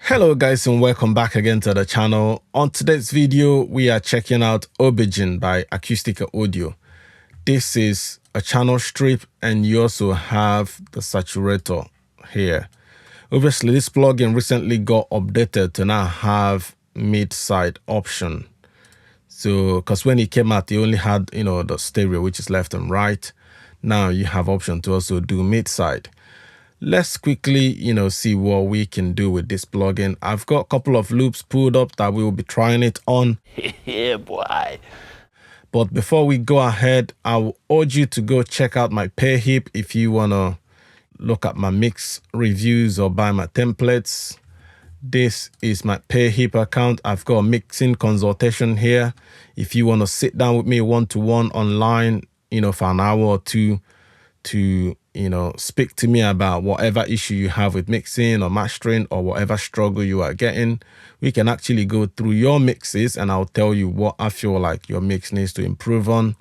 Hello guys and welcome back again to the channel. On today's video we are checking out Aubergine by Acustica Audio. This is a channel strip and you also have the Saturator here. Obviously this plugin recently got updated to now have mid-side option. So because when it came out it only had the stereo, which is left and right. Now you have option to also do mid-side. Let's quickly, see what we can do with this plugin. I've got a couple of loops pulled up that we will be trying it on. Yeah, boy. But before we go ahead, I will urge you to go check out my Payhip if you want to look at my mix reviews or buy my templates. This is my Payhip account. I've got a mixing consultation here. If you want to sit down with me one-to-one online, for an hour or two to speak to me about whatever issue you have with mixing or mastering or whatever struggle you are getting, we can actually go through your mixes and I'll tell you what I feel like your mix needs to improve on.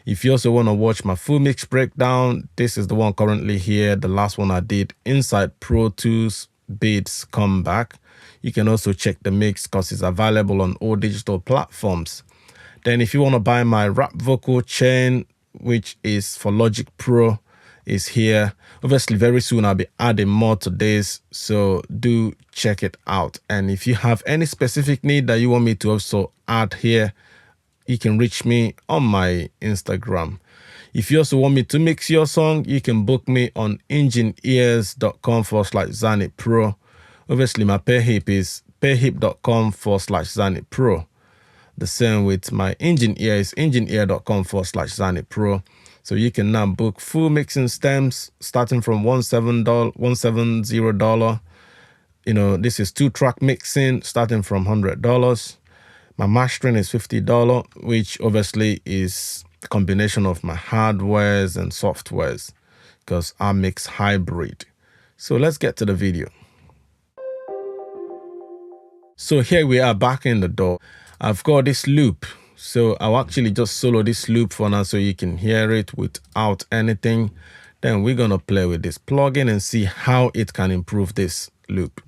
If you also want to watch my full mix breakdown, this is the one currently here, the last one I did inside Pro Tools Beats Comeback. You can also check the mix because it's available on all digital platforms. Then if you want to buy my rap vocal chain, which is for Logic Pro, is here. Obviously very soon I'll be adding more to this, so do check it out. And if you have any specific need that you want me to also add here, you can reach me on my Instagram. If you also want me to mix your song, you can book me on engineers.com/Zany Pro. Obviously my Payhip is payhip.com/Zany Pro. The same with my engineer is engineer.com/Zany Pro. So you can now book full mixing stems starting from $170. This is 2-track mixing starting from $100. My mastering is $50, which obviously is a combination of my hardwares and softwares because I mix hybrid. So let's get to the video. So here we are back in the door. I've got this loop. So I'll actually just solo this loop for now so you can hear it without anything. Then we're going to play with this plugin and see how it can improve this loop.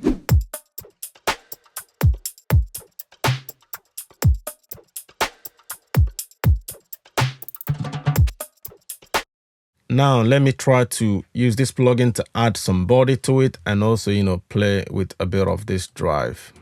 Now let me try to use this plugin to add some body to it and also, play with a bit of this drive.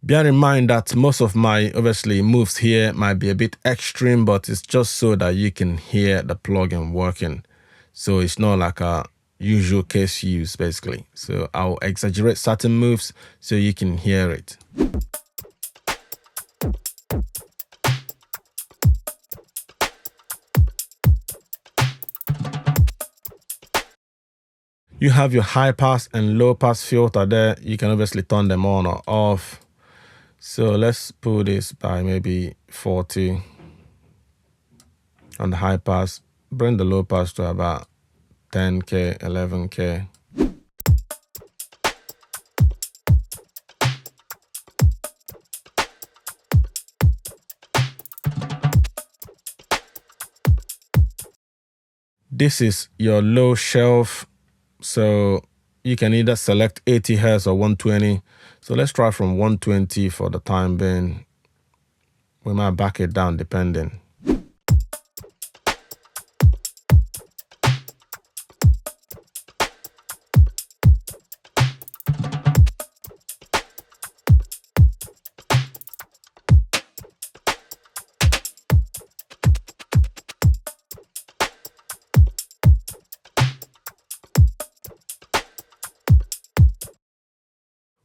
Bear in mind that most of my, obviously, moves here might be a bit extreme, but it's just so that you can hear the plugin working. So it's not like a usual case use, basically. So I'll exaggerate certain moves so you can hear it. You have your high pass and low pass filter there. You can obviously turn them on or off. So let's put this by maybe 40 on the high pass. Bring the low pass to about 10K, 11K. This is your low shelf. So you can either select 80 Hz or 120. So let's try from 120 for the time being. We might back it down depending.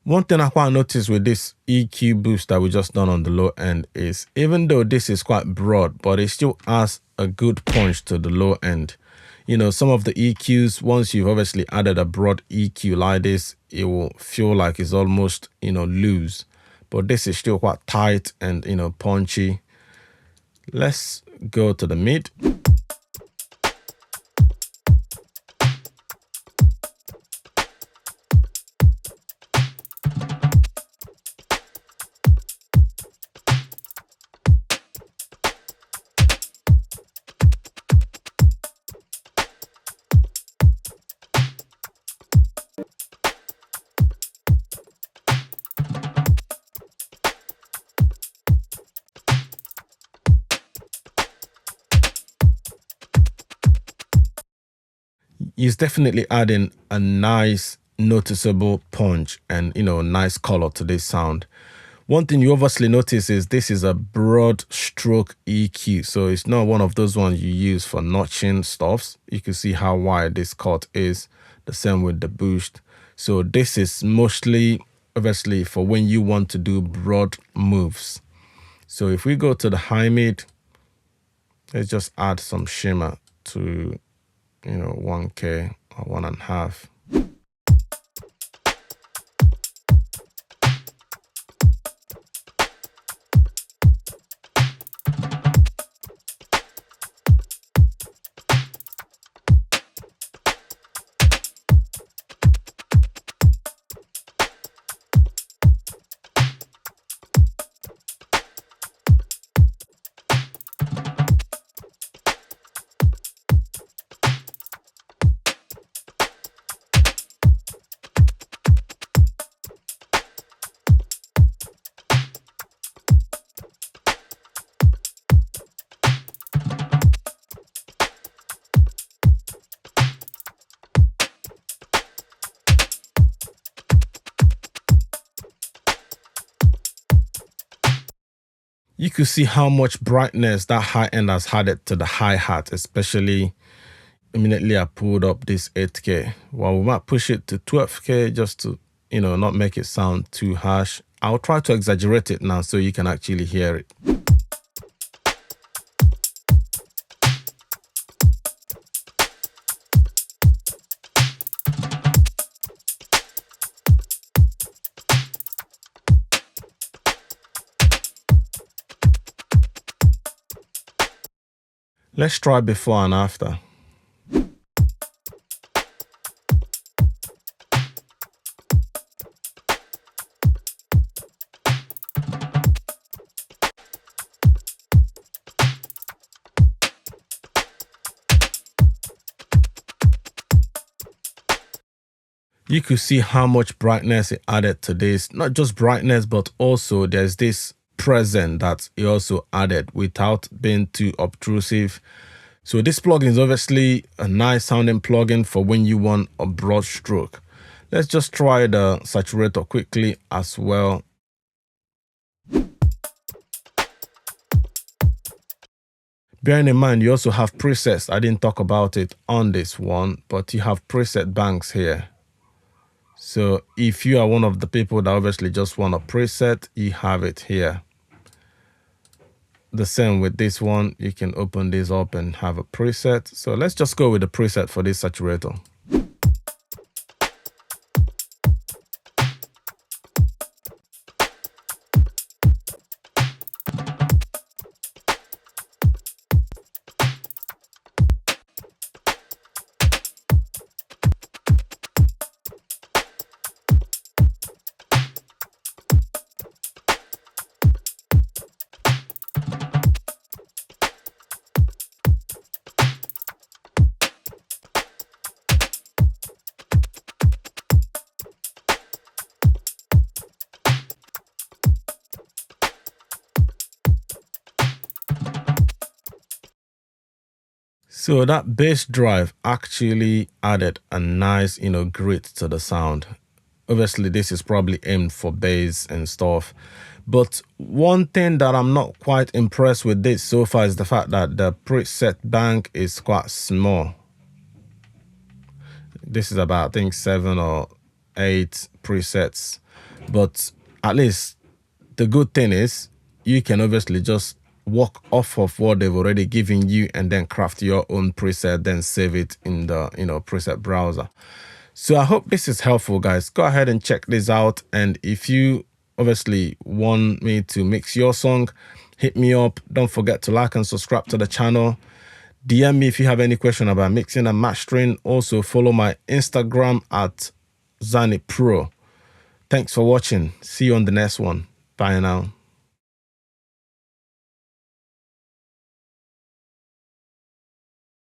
One thing I quite noticed with this EQ boost that we just done on the low end is even though this is quite broad, but it still has a good punch to the low end. Some of the EQs, once you've obviously added a broad EQ like this, it will feel like it's almost, loose. But this is still quite tight and, punchy. Let's go to the mid. is definitely adding a nice noticeable punch and, nice color to this sound. One thing you obviously notice is this is a broad stroke EQ. So it's not one of those ones you use for notching stuffs. You can see how wide this cut is, the same with the boost. So this is mostly, obviously, for when you want to do broad moves. So if we go to the high mid, let's just add some shimmer to, 1K or 1.5. You could see how much brightness that high end has added to the hi-hat, especially immediately I pulled up this 8K. Well, we might push it to 12K just to, not make it sound too harsh. I'll try to exaggerate it now so you can actually hear it. Let's try before and after. You could see how much brightness it added to this. Not just brightness, but also there's this present that it also added without being too obtrusive. So this plugin is obviously a nice sounding plugin for when you want a broad stroke. Let's just try the Saturator quickly as well. Bearing in mind, you also have presets. I didn't talk about it on this one, but you have preset banks here. So if you are one of the people that obviously just want a preset, you have it here. The same with this one, you can open this up and have a preset. So let's just go with the preset for this Saturator. So that bass drive actually added a nice, grit to the sound. Obviously, this is probably aimed for bass and stuff. But one thing that I'm not quite impressed with this so far is the fact that the preset bank is quite small. This is about, I think, 7 or 8 presets. But at least the good thing is you can obviously just work off of what they've already given you and then craft your own preset, then save it in the preset browser. So I hope this is helpful, guys. Go ahead and check this out, and if you obviously want me to mix your song, hit me up. Don't forget to like and subscribe to the channel. DM me if you have any question about mixing and mastering. Also follow my Instagram at Zany Pro. Thanks for watching. See you on the next one. Bye now.